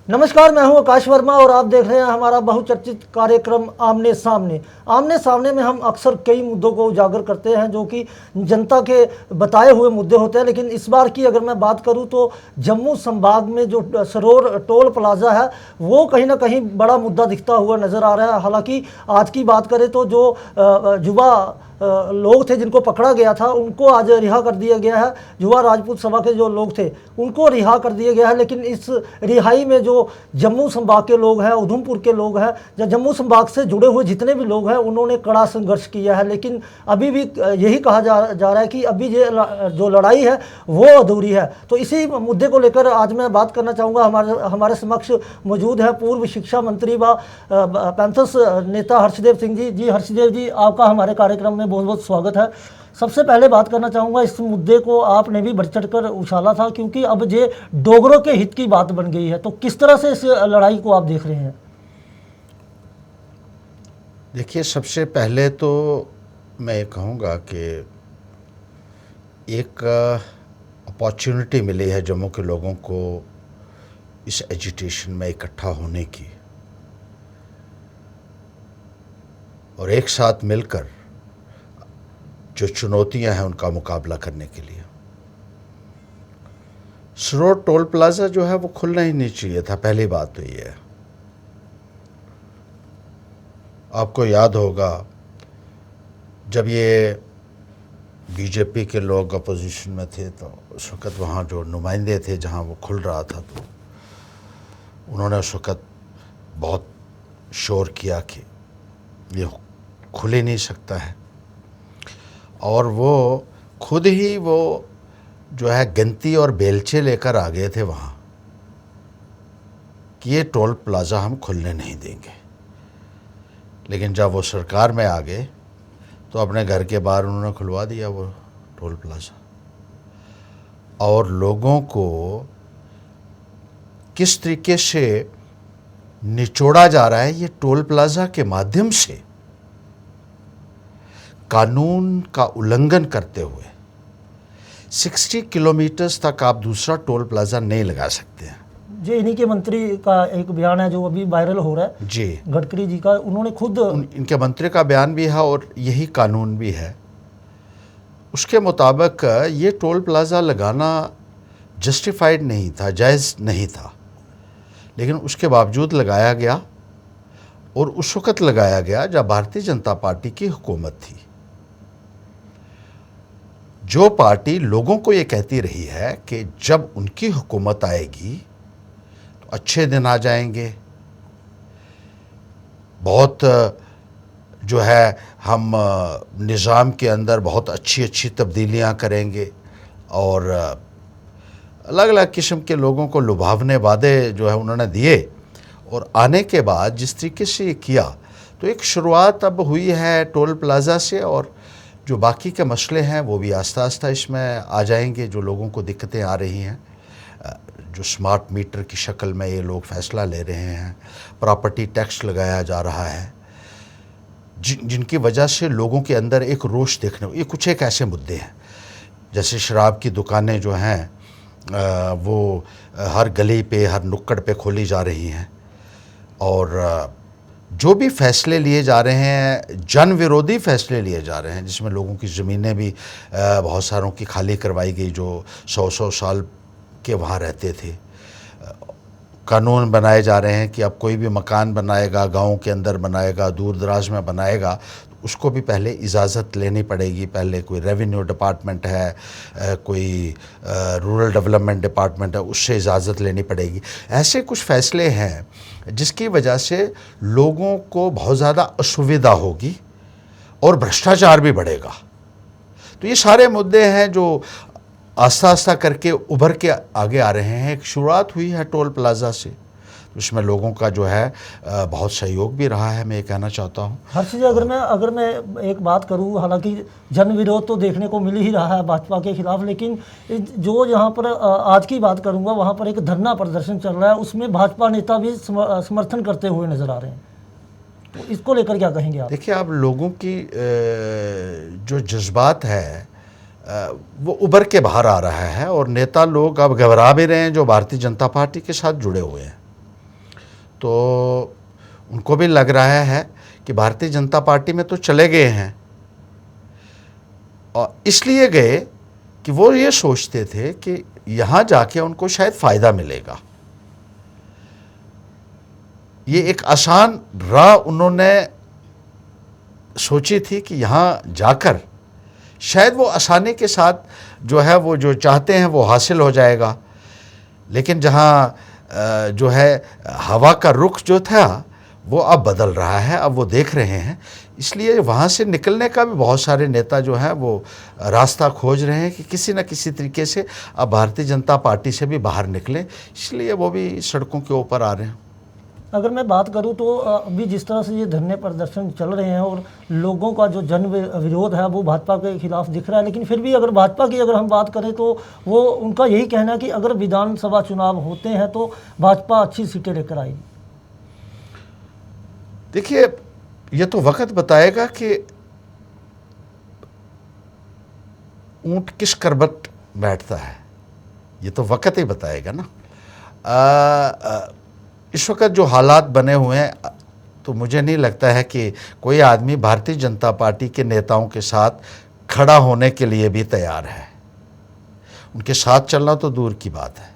नमस्कार, मैं हूं आकाश वर्मा और आप देख रहे हैं हमारा बहुचर्चित कार्यक्रम आमने सामने। आमने सामने में हम अक्सर कई मुद्दों को उजागर करते हैं जो कि जनता के बताए हुए मुद्दे होते हैं, लेकिन इस बार की अगर मैं बात करूं तो जम्मू संभाग में जो सरोर टोल प्लाजा है वो कहीं ना कहीं बड़ा मुद्दा दिखता हुआ नज़र आ रहा है। हालांकि आज की बात करें तो जो युवा लोग थे जिनको पकड़ा गया था उनको आज रिहा कर दिया गया है। युवा राजपूत सभा के जो लोग थे उनको रिहा कर दिया गया है, लेकिन इस रिहाई में जो जम्मू संभाग के लोग हैं, उधमपुर के लोग हैं, या जम्मू संभाग से जुड़े हुए जितने भी लोग हैं उन्होंने कड़ा संघर्ष किया है। लेकिन अभी भी यही कहा जा रहा है कि अभी ये जो लड़ाई है वो अधूरी है। तो इसी मुद्दे को लेकर आज मैं बात करना चाहूँगा। हमारे समक्ष मौजूद है पूर्व शिक्षा मंत्री व पैंथर्स नेता हर्षदेव सिंह जी। जी हर्षदेव जी, आपका हमारे कार्यक्रम में बहुत बहुत स्वागत है। सबसे पहले बात करना चाहूँगा, इस मुद्दे को आपने भी बढ़ चढ़ कर उछाला था क्योंकि अब ये डोगरों के हित की बात बन गई है। तो किस तरह से इस लड़ाई को आप देख रहे हैं? देखिए, सबसे पहले तो मैं ये कहूँगा कि एक अपॉर्चुनिटी मिली है जम्मू के लोगों को इस एजिटेशन में इकट्ठा होने की और एक साथ मिलकर जो चुनौतियां हैं उनका मुकाबला करने के लिए। सरोर टोल प्लाजा जो है वो खुलना ही नहीं चाहिए था। पहली बात तो ये है, आपको याद होगा जब ये बीजेपी के लोग अपोजिशन में थे तो उस वक़्त वहाँ जो नुमाइंदे थे जहाँ वो खुल रहा था तो उन्होंने उस वक़्त बहुत शोर किया कि ये खुल ही नहीं सकता है, और वो खुद ही वो जो है गिनती और बेलचे लेकर आ गए थे वहाँ कि ये टोल प्लाज़ा हम खुलने नहीं देंगे। लेकिन जब वो सरकार में आ गए तो अपने घर के बाहर उन्होंने खुलवा दिया वो टोल प्लाज़ा, और लोगों को किस तरीके से निचोड़ा जा रहा है ये टोल प्लाज़ा के माध्यम से, कानून का उल्लंघन करते हुए 60 किलोमीटर्स तक आप दूसरा टोल प्लाज़ा नहीं लगा सकते हैं। जी, इन्हीं के मंत्री का एक बयान है जो अभी वायरल हो रहा है, जी, गडकरी जी का। उन्होंने खुद इनके मंत्री का बयान भी है और यही कानून भी है। उसके मुताबिक ये टोल प्लाज़ा लगाना जस्टिफाइड नहीं था, जायज़ नहीं था, लेकिन उसके बावजूद लगाया गया, और उस वक़्त लगाया गया जब भारतीय जनता पार्टी की हुकूमत थी। जो पार्टी लोगों को ये कहती रही है कि जब उनकी हुकूमत आएगी तो अच्छे दिन आ जाएंगे, बहुत जो है हम निज़ाम के अंदर बहुत अच्छी अच्छी तब्दीलियां करेंगे, और अलग अलग किस्म के लोगों को लुभावने वादे जो है उन्होंने दिए, और आने के बाद जिस तरीके से ये किया तो एक शुरुआत अब हुई है टोल प्लाज़ा से, और जो बाकी के मसले हैं वो भी आस्ता आस्ता इसमें आ जाएंगे। जो लोगों को दिक्कतें आ रही हैं, जो स्मार्ट मीटर की शक्ल में ये लोग फ़ैसला ले रहे हैं, प्रॉपर्टी टैक्स लगाया जा रहा है, जिनकी वजह से लोगों के अंदर एक रोष देखने को, ये कुछ एक ऐसे मुद्दे हैं जैसे शराब की दुकानें जो हैं वो हर गली पे, हर नुक्कड़ पे खोली जा रही हैं, और जो भी फ़ैसले लिए जा रहे हैं जन विरोधी फ़ैसले लिए जा रहे हैं, जिसमें लोगों की ज़मीनें भी बहुत सारों की खाली करवाई गई जो 100-100 साल के वहाँ रहते थे। कानून बनाए जा रहे हैं कि अब कोई भी मकान बनाएगा, गाँव के अंदर बनाएगा, दूर दराज में बनाएगा, तो उसको भी पहले इजाज़त लेनी पड़ेगी। पहले कोई रेवेन्यू डिपार्टमेंट है, कोई रूरल डेवलपमेंट डिपार्टमेंट है, उससे इजाज़त लेनी पड़ेगी। ऐसे कुछ फ़ैसले हैं जिसकी वजह से लोगों को बहुत ज़्यादा असुविधा होगी और भ्रष्टाचार भी बढ़ेगा। तो ये सारे मुद्दे हैं जो आस्ता आस्ता करके उभर के आगे आ रहे हैं। एक शुरुआत हुई है टोल प्लाज़ा से, उसमें लोगों का जो है बहुत सहयोग भी रहा है, मैं ये कहना चाहता हूँ। हर चीज़ अगर मैं एक बात करूँ, हालांकि जन विरोध तो देखने को मिल ही रहा है भाजपा के खिलाफ, लेकिन जो यहाँ पर आज की बात करूँगा वहाँ पर एक धरना प्रदर्शन चल रहा है, उसमें भाजपा नेता भी समर्थन करते हुए नजर आ रहे हैं। तो इसको लेकर क्या कहेंगे आप? देखिए, अब लोगों की जो जज्बात है वो उभर के बाहर आ रहा है, और नेता लोग अब घबरा भी रहे हैं जो भारतीय जनता पार्टी के साथ जुड़े हुए हैं। तो उनको भी लग रहा है कि भारतीय जनता पार्टी में तो चले गए हैं, और इसलिए गए कि वो ये सोचते थे कि यहाँ जाके उनको शायद फ़ायदा मिलेगा। ये एक आसान राह उन्होंने सोची थी कि यहाँ जाकर शायद वो आसानी के साथ जो है वो जो चाहते हैं वो हासिल हो जाएगा। लेकिन जहाँ जो है हवा का रुख जो था वो अब बदल रहा है, अब वो देख रहे हैं, इसलिए वहाँ से निकलने का भी बहुत सारे नेता जो हैं वो रास्ता खोज रहे हैं कि किसी न किसी तरीके से अब भारतीय जनता पार्टी से भी बाहर निकलें, इसलिए वो भी सड़कों के ऊपर आ रहे हैं। अगर मैं बात करूं तो अभी जिस तरह से ये धरने प्रदर्शन चल रहे हैं और लोगों का जो जन विरोध है वो भाजपा के खिलाफ दिख रहा है, लेकिन फिर भी अगर भाजपा की अगर हम बात करें तो वो उनका यही कहना है कि अगर विधानसभा चुनाव होते हैं तो भाजपा अच्छी सीटें लेकर आएगी। देखिए, ये तो वक्त बताएगा कि ऊंट किस करबट बैठता है, ये तो वक्त ही बताएगा ना। इस वक्त जो हालात बने हुए हैं तो मुझे नहीं लगता है कि कोई आदमी भारतीय जनता पार्टी के नेताओं के साथ खड़ा होने के लिए भी तैयार है। उनके साथ चलना तो दूर की बात है,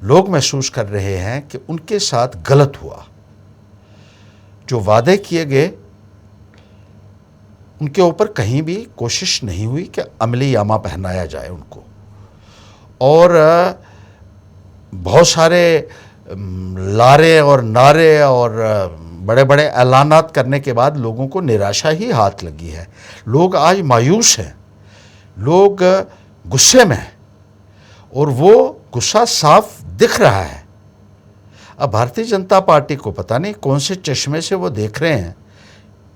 लोग महसूस कर रहे हैं कि उनके साथ गलत हुआ। जो वादे किए गए उनके ऊपर कहीं भी कोशिश नहीं हुई कि अमली यामा पहनाया जाए उनको, और बहुत सारे लारे और नारे और बड़े बड़े ऐलानात करने के बाद लोगों को निराशा ही हाथ लगी है। लोग आज मायूस हैं, लोग गुस्से में हैं, और वो गुस्सा साफ दिख रहा है। अब भारतीय जनता पार्टी को पता नहीं कौन से चश्मे से वो देख रहे हैं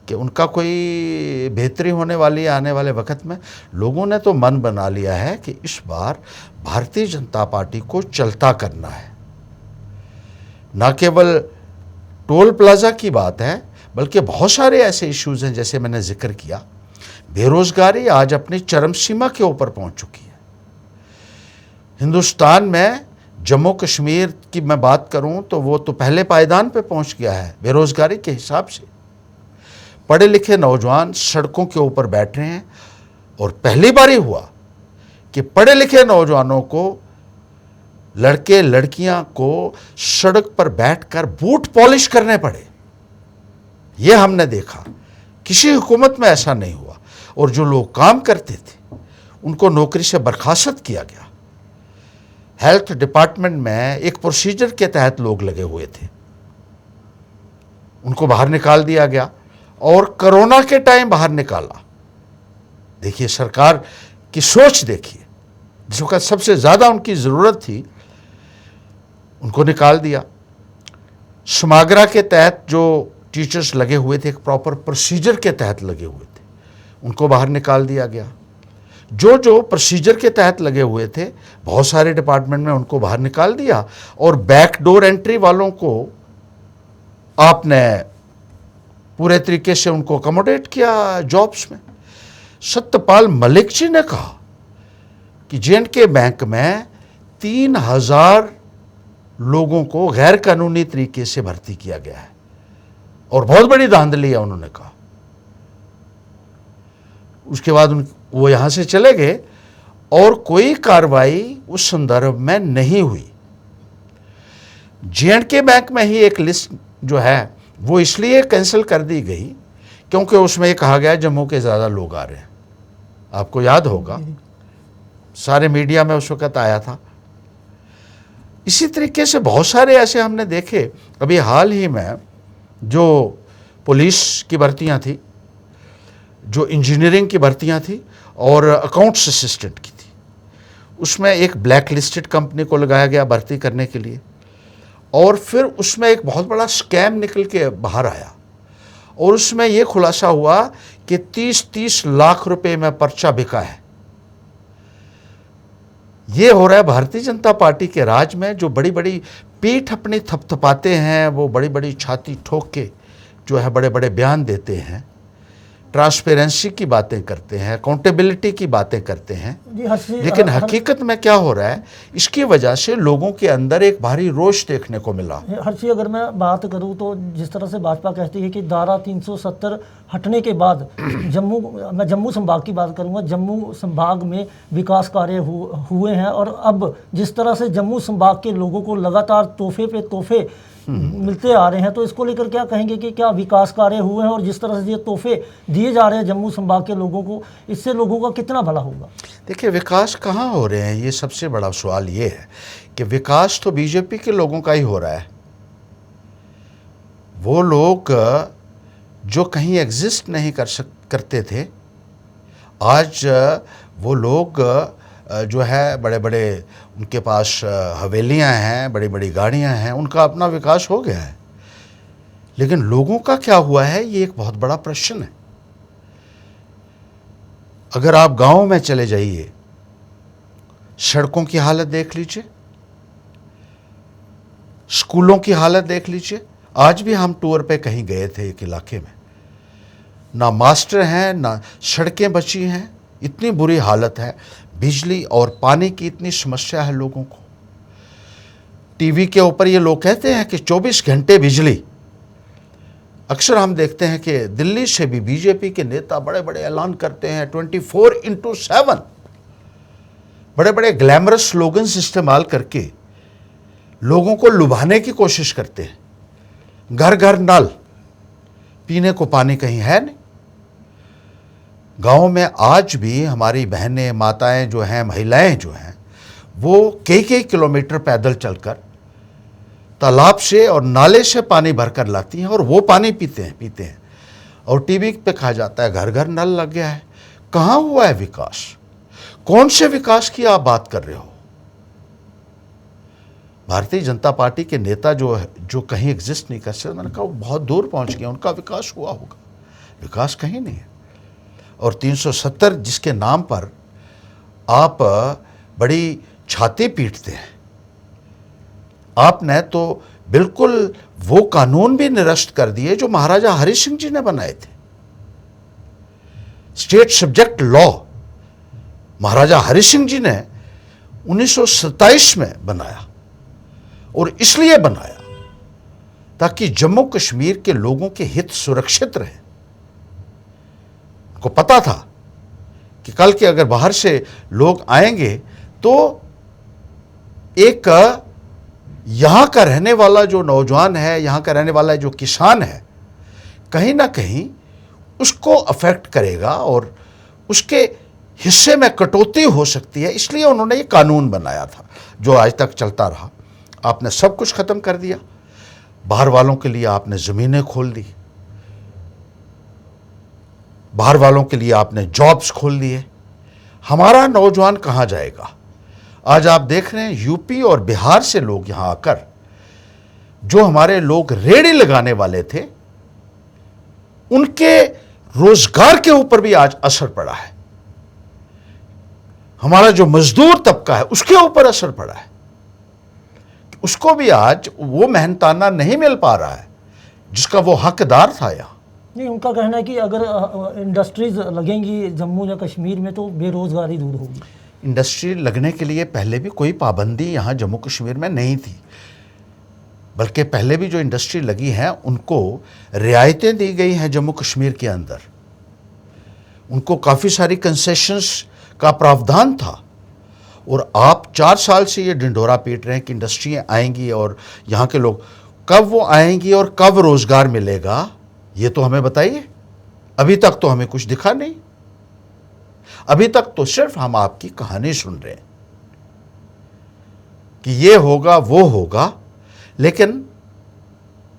कि उनका कोई बेहतरी होने वाली है आने वाले वक्त में। लोगों ने तो मन बना लिया है कि इस बार भारतीय जनता पार्टी को चलता करना है। ना केवल टोल प्लाजा की बात है, बल्कि बहुत सारे ऐसे इश्यूज़ हैं, जैसे मैंने जिक्र किया, बेरोज़गारी आज अपनी चरम सीमा के ऊपर पहुंच चुकी है। हिंदुस्तान में जम्मू कश्मीर की मैं बात करूं तो वो तो पहले पायदान पे पहुंच गया है बेरोज़गारी के हिसाब से। पढ़े लिखे नौजवान सड़कों के ऊपर बैठ रहे हैं, और पहली बार ही हुआ कि पढ़े लिखे नौजवानों को, लड़के लड़कियां को सड़क पर बैठकर बूट पॉलिश करने पड़े। ये हमने देखा, किसी हुकूमत में ऐसा नहीं हुआ। और जो लोग काम करते थे उनको नौकरी से बर्खास्त किया गया। हेल्थ डिपार्टमेंट में एक प्रोसीजर के तहत लोग लगे हुए थे, उनको बाहर निकाल दिया गया, और कोरोना के टाइम बाहर निकाला। देखिए सरकार की सोच, देखिए जिस वक्त सबसे ज़्यादा उनकी ज़रूरत थी उनको निकाल दिया। समागरा के तहत जो टीचर्स लगे हुए थे, एक प्रॉपर प्रोसीजर के तहत लगे हुए थे, उनको बाहर निकाल दिया गया। जो प्रोसीजर के तहत लगे हुए थे बहुत सारे डिपार्टमेंट में, उनको बाहर निकाल दिया, और बैकडोर एंट्री वालों को आपने पूरे तरीके से उनको अकोमोडेट किया जॉब्स में। सत्यपाल मलिक जी ने कहा कि J&K बैंक में 3000 लोगों को गैर कानूनी तरीके से भर्ती किया गया है, और बहुत बड़ी धांधली है उन्होंने कहा। उसके बाद वो यहाँ से चले गए, और कोई कार्रवाई उस संदर्भ में नहीं हुई। J&K बैंक में ही एक लिस्ट जो है वो इसलिए कैंसिल कर दी गई क्योंकि उसमें ये कहा गया जम्मू के ज़्यादा लोग आ रहे हैं। आपको याद होगा, सारे मीडिया में उस वक़्त आया था। इसी तरीके से बहुत सारे ऐसे हमने देखे। अभी हाल ही में जो पुलिस की भर्तियां थी, जो इंजीनियरिंग की भर्तियां थी, और अकाउंट्स असिस्टेंट की थी, उसमें एक ब्लैक लिस्टेड कंपनी को लगाया गया भर्ती करने के लिए, और फिर उसमें एक बहुत बड़ा स्कैम निकल के बाहर आया, और उसमें ये खुलासा हुआ कि 30-30 लाख रुपए में पर्चा बिका है। ये हो रहा है भारतीय जनता पार्टी के राज में, जो बड़ी बड़ी पीठ अपनी थपथपाते हैं, वो बड़ी बड़ी छाती ठोक के जो है बड़े बड़े बयान देते हैं ट्रांसपेरेंसी की बातें करते हैं, अकाउंटेबिलिटी की बातें करते हैं, जी हर्षी, लेकिन हकीकत में क्या हो रहा है, इसकी वजह से लोगों के अंदर एक भारी रोष देखने को मिला। हर्षी, अगर मैं बात करूं तो जिस तरह से भाजपा कहती है कि धारा 370 हटने के बाद मैं जम्मू संभाग की बात करूंगा, जम्मू संभाग में विकास कार्य हुए हैं, और अब जिस तरह से जम्मू संभाग के लोगों को लगातार तोहफे पे तोहफे मिलते आ रहे हैं, तो इसको लेकर क्या कहेंगे कि क्या विकास कार्य हुए हैं, और जिस तरह से ये तोहफे दिए जा रहे हैं जम्मू संभाग के लोगों को, इससे लोगों का कितना भला होगा? देखिए, विकास कहाँ हो रहे हैं, ये सबसे बड़ा सवाल ये है कि विकास तो बीजेपी के लोगों का ही हो रहा है। वो लोग जो कहीं एग्जिस्ट नहीं करते थे, आज वो लोग जो है बड़े बड़े उनके पास हवेलियां हैं, बड़ी बड़ी गाड़ियां हैं, उनका अपना विकास हो गया है। लेकिन लोगों का क्या हुआ है, ये एक बहुत बड़ा प्रश्न है। अगर आप गांव में चले जाइए, सड़कों की हालत देख लीजिए, स्कूलों की हालत देख लीजिए। आज भी हम टूर पे कहीं गए थे एक इलाके में, ना मास्टर हैं, ना सड़कें बची हैं, इतनी बुरी हालत है। बिजली और पानी की इतनी समस्या है लोगों को। टीवी के ऊपर ये लोग कहते हैं कि 24 घंटे बिजली। अक्सर हम देखते हैं कि दिल्ली से भी बीजेपी के नेता बड़े बड़े ऐलान करते हैं 24/7, बड़े बड़े ग्लैमरस स्लोगन्स इस्तेमाल करके लोगों को लुभाने की कोशिश करते हैं। घर घर नल, पीने को पानी कहीं है नहीं। गांव में आज भी हमारी बहनें, माताएं जो हैं, महिलाएं जो हैं, वो कई कई किलोमीटर पैदल चलकर तालाब से और नाले से पानी भरकर लाती हैं और वो पानी पीते हैं। और टीवी पे कहा जाता है घर घर नल लग गया है। कहाँ हुआ है विकास? कौन से विकास की आप बात कर रहे हो? भारतीय जनता पार्टी के नेता जो कहीं एग्जिस्ट नहीं कर सकते, मैंने कहा वो बहुत दूर पहुंच गए, उनका विकास हुआ होगा। विकास कहीं नहीं है। और 370 जिसके नाम पर आप बड़ी छाती पीटते हैं, आपने तो बिल्कुल वो कानून भी निरस्त कर दिए जो महाराजा हरि सिंह जी ने बनाए थे। स्टेट सब्जेक्ट लॉ महाराजा हरि सिंह जी ने 1927 में बनाया, और इसलिए बनाया ताकि जम्मू कश्मीर के लोगों के हित सुरक्षित रहे। उनको पता था कि कल के अगर बाहर से लोग आएंगे तो एक यहां का रहने वाला जो नौजवान है, यहां का रहने वाला जो किसान है, कहीं ना कहीं उसको अफेक्ट करेगा और उसके हिस्से में कटौती हो सकती है। इसलिए उन्होंने ये कानून बनाया था जो आज तक चलता रहा। आपने सब कुछ खत्म कर दिया। बाहर वालों के लिए आपने ज़मीनें खोल दी, बाहर वालों के लिए आपने जॉब्स खोल दिए। हमारा नौजवान कहाँ जाएगा? आज आप देख रहे हैं यूपी और बिहार से लोग यहाँ आकर, जो हमारे लोग रेहड़ी लगाने वाले थे, उनके रोजगार के ऊपर भी आज असर पड़ा है। हमारा जो मजदूर तबका है उसके ऊपर असर पड़ा है। उसको भी आज वो मेहनताना नहीं मिल पा रहा है जिसका वो हकदार था। यहाँ नहीं, उनका कहना है कि अगर इंडस्ट्रीज लगेंगी जम्मू या कश्मीर में तो बेरोजगारी दूर होगी। इंडस्ट्री लगने के लिए पहले भी कोई पाबंदी यहाँ जम्मू कश्मीर में नहीं थी, बल्कि पहले भी जो इंडस्ट्री लगी है उनको रियायतें दी गई हैं जम्मू कश्मीर के अंदर। उनको काफ़ी सारी कंसेशंस का प्रावधान था। और आप 4 साल से ये ढिंढोरा पीट रहे हैं कि इंडस्ट्रियाँ आएंगी और यहाँ के लोग, कब वो आएंगी और कब रोज़गार मिलेगा ये तो हमें बताइए। अभी तक तो हमें कुछ दिखा नहीं। अभी तक तो सिर्फ हम आपकी कहानी सुन रहे हैं कि ये होगा वो होगा, लेकिन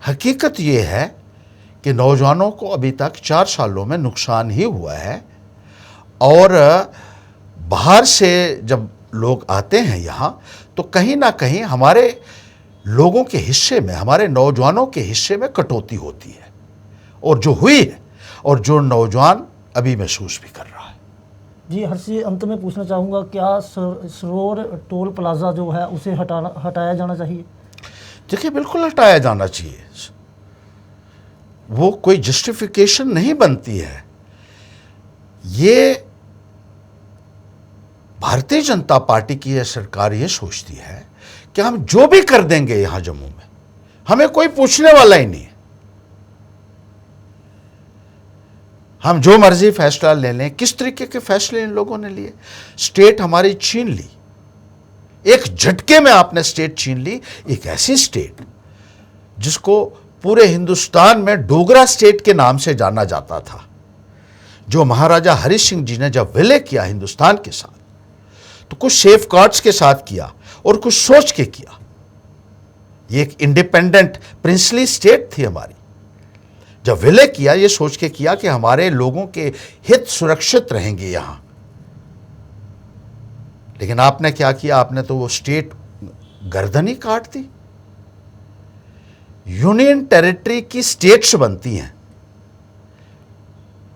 हकीकत ये है कि नौजवानों को अभी तक 4 सालों में नुकसान ही हुआ है। और बाहर से जब लोग आते हैं यहाँ तो कहीं ना कहीं हमारे लोगों के हिस्से में, हमारे नौजवानों के हिस्से में कटौती होती है, और जो हुई है और जो नौजवान अभी महसूस भी कर रहा है। जी हर्षी, अंत में पूछना चाहूँगा, क्या सरोवर टोल प्लाजा जो है उसे हटाया जाना चाहिए? देखिए, बिल्कुल हटाया जाना चाहिए। वो कोई जस्टिफिकेशन नहीं बनती है ये भारतीय जनता पार्टी की यह सरकार ये सोचती है कि हम जो भी कर देंगे यहां जम्मू में, हमें कोई पूछने वाला ही नहीं है, हम जो मर्जी फैसला ले लें। किस तरीके के फैसले इन लोगों ने लिए? स्टेट हमारी छीन ली, एक झटके में आपने स्टेट छीन ली। एक ऐसी स्टेट जिसको पूरे हिंदुस्तान में डोगरा स्टेट के नाम से जाना जाता था, जो महाराजा हरि सिंह जी ने जब विलय किया हिंदुस्तान के साथ, तो कुछ सेफ गार्ड्स के साथ किया और कुछ सोच के किया। ये एक इंडिपेंडेंट प्रिंसली स्टेट थी हमारी। जब विलय किया, ये सोच के किया कि हमारे लोगों के हित सुरक्षित रहेंगे यहां। लेकिन आपने क्या किया? आपने तो वो स्टेट गर्दन ही काट दी। यूनियन टेरिटरी की स्टेट्स बनती हैं,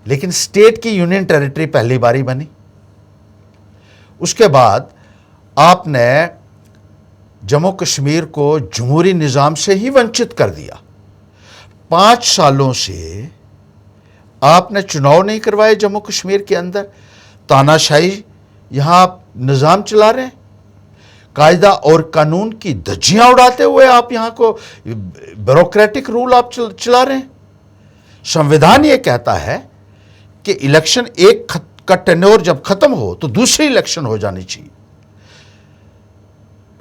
लेकिन स्टेट की यूनियन टेरिटरी पहली बारी बनी। उसके बाद आपने जम्मू कश्मीर को जमहूरी निजाम से ही वंचित कर दिया। 5 सालों से आपने चुनाव नहीं करवाए जम्मू कश्मीर के अंदर, तानाशाही यहां आप निजाम चला रहे हैं, कायदा और कानून की धज्जियां उड़ाते हुए आप यहां को ब्यूरोक्रेटिक रूल आप चला रहे हैं। संविधान ये कहता है कि इलेक्शन एक का टेन्योर जब खत्म हो तो दूसरी इलेक्शन हो जानी चाहिए।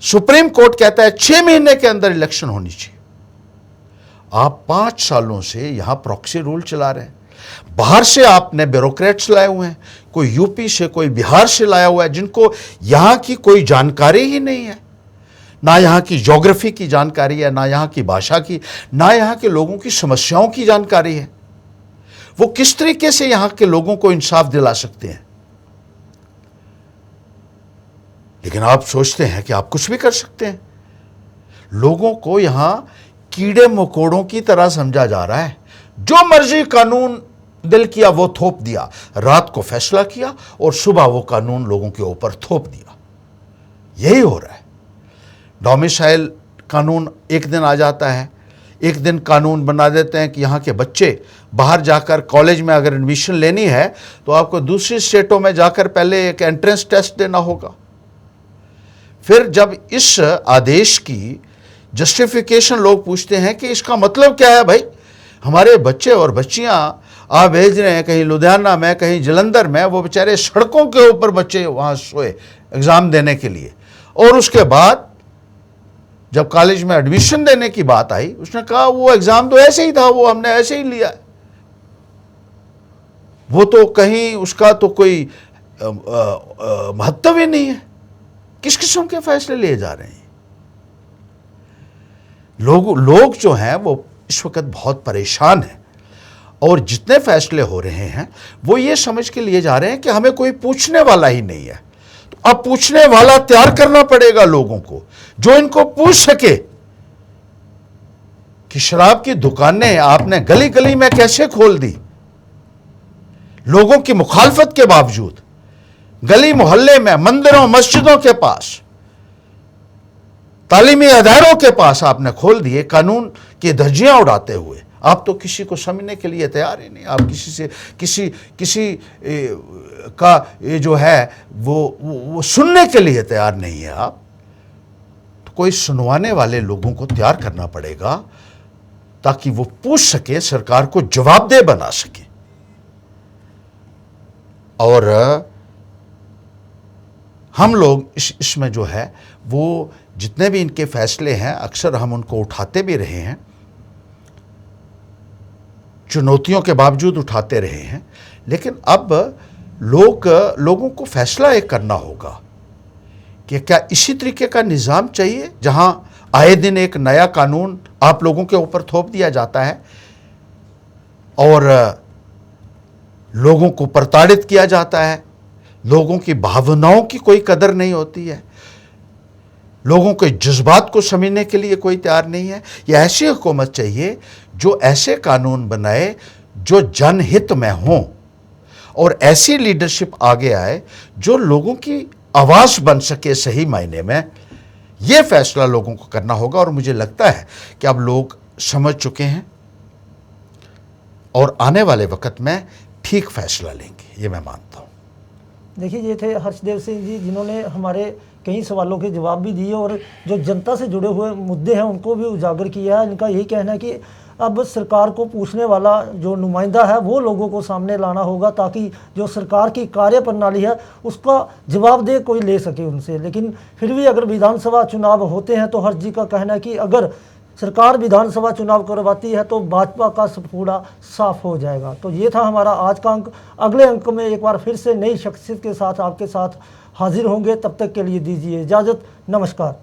सुप्रीम कोर्ट कहता है 6 महीने के अंदर इलेक्शन होनी चाहिए। आप 5 सालों से यहां प्रॉक्सी रूल चला रहे हैं। बाहर से आपने ब्यूरोक्रेट्स लाए हुए हैं, कोई यूपी से कोई बिहार से लाया हुआ है, जिनको यहां की कोई जानकारी ही नहीं है, ना यहां की ज्योग्राफी की जानकारी है, ना यहां की भाषा की, ना यहां के लोगों की समस्याओं की जानकारी है। वो किस तरीके से यहां के लोगों को इंसाफ दिला सकते हैं? लेकिन आप सोचते हैं कि आप कुछ भी कर सकते हैं। लोगों को यहां कीड़े मकोड़ों की तरह समझा जा रहा है। जो मर्जी कानून दिल किया वो थोप दिया, रात को फैसला किया और सुबह वो कानून लोगों के ऊपर थोप दिया। यही हो रहा है। डोमिसाइल कानून एक दिन आ जाता है, एक दिन कानून बना देते हैं कि यहाँ के बच्चे बाहर जाकर कॉलेज में अगर एडमिशन लेनी है तो आपको दूसरी स्टेटों में जाकर पहले एक एंट्रेंस टेस्ट देना होगा। फिर जब इस आदेश की जस्टिफिकेशन लोग पूछते हैं कि इसका मतलब क्या है भाई, हमारे बच्चे और बच्चियां आप भेज रहे हैं कहीं लुधियाना में, कहीं जलंधर में, वो बेचारे सड़कों के ऊपर बच्चे वहां सोए एग्जाम देने के लिए। और उसके बाद जब कॉलेज में एडमिशन देने की बात आई, उसने कहा वो एग्जाम तो ऐसे ही था, वो हमने ऐसे ही लिया, वो तो कहीं उसका तो कोई महत्व ही नहीं है। किस किस्म के फैसले लिए जा रहे हैं? लोग जो हैं वो इस वक्त बहुत परेशान हैं, और जितने फैसले हो रहे हैं वो ये समझ के लिए जा रहे हैं कि हमें कोई पूछने वाला ही नहीं है। तो अब पूछने वाला तैयार करना पड़ेगा लोगों को, जो इनको पूछ सके कि शराब की दुकानें आपने गली गली में कैसे खोल दी, लोगों की मुखालफत के बावजूद। गली मोहल्ले में, मंदिरों मस्जिदों के पास, तालीमी अदारों के पास आपने खोल दिए, कानून की धज्जियां उड़ाते हुए। आप तो किसी को समझने के लिए तैयार ही नहीं। आप किसी का ये जो है वो सुनने के लिए तैयार नहीं है। आप तो कोई सुनवाने वाले लोगों को तैयार करना पड़ेगा ताकि वो पूछ सके, सरकार को जवाबदेह बना सके। और हम लोग इसमें जो है वो जितने भी इनके फैसले हैं अक्सर हम उनको उठाते भी रहे हैं, चुनौतियों के बावजूद उठाते रहे हैं। लेकिन अब लोगों को फैसला एक करना होगा कि क्या इसी तरीके का निज़ाम चाहिए जहां आए दिन एक नया कानून आप लोगों के ऊपर थोप दिया जाता है और लोगों को प्रताड़ित किया जाता है, लोगों की भावनाओं की कोई कदर नहीं होती है, लोगों के जज्बात को समझने के लिए कोई तैयार नहीं है। यह ऐसी हुकूमत चाहिए जो ऐसे कानून बनाए जो जनहित में हों, और ऐसी लीडरशिप आगे आए जो लोगों की आवाज़ बन सके सही मायने में। यह फैसला लोगों को करना होगा, और मुझे लगता है कि अब लोग समझ चुके हैं और आने वाले वक्त में ठीक फैसला लेंगे, ये मैं मानता हूँ। देखिए, ये थे हर्षदेव सिंह जी, जिन्होंने हमारे कई सवालों के जवाब भी दिए और जो जनता से जुड़े हुए मुद्दे हैं उनको भी उजागर किया है। इनका यही कहना है कि अब सरकार को पूछने वाला जो नुमाइंदा है वो लोगों को सामने लाना होगा, ताकि जो सरकार की कार्य प्रणाली है उसका जवाबदेह कोई ले सके उनसे। लेकिन फिर भी अगर विधानसभा चुनाव होते हैं तो हर्ष जी का कहना है कि अगर सरकार विधानसभा चुनाव करवाती है तो भाजपा का सफूड़ा साफ हो जाएगा। तो ये था हमारा आज का अंक। अगले अंक में एक बार फिर से नई शख्सियत के साथ आपके साथ हाजिर होंगे। तब तक के लिए दीजिए इजाज़त। नमस्कार।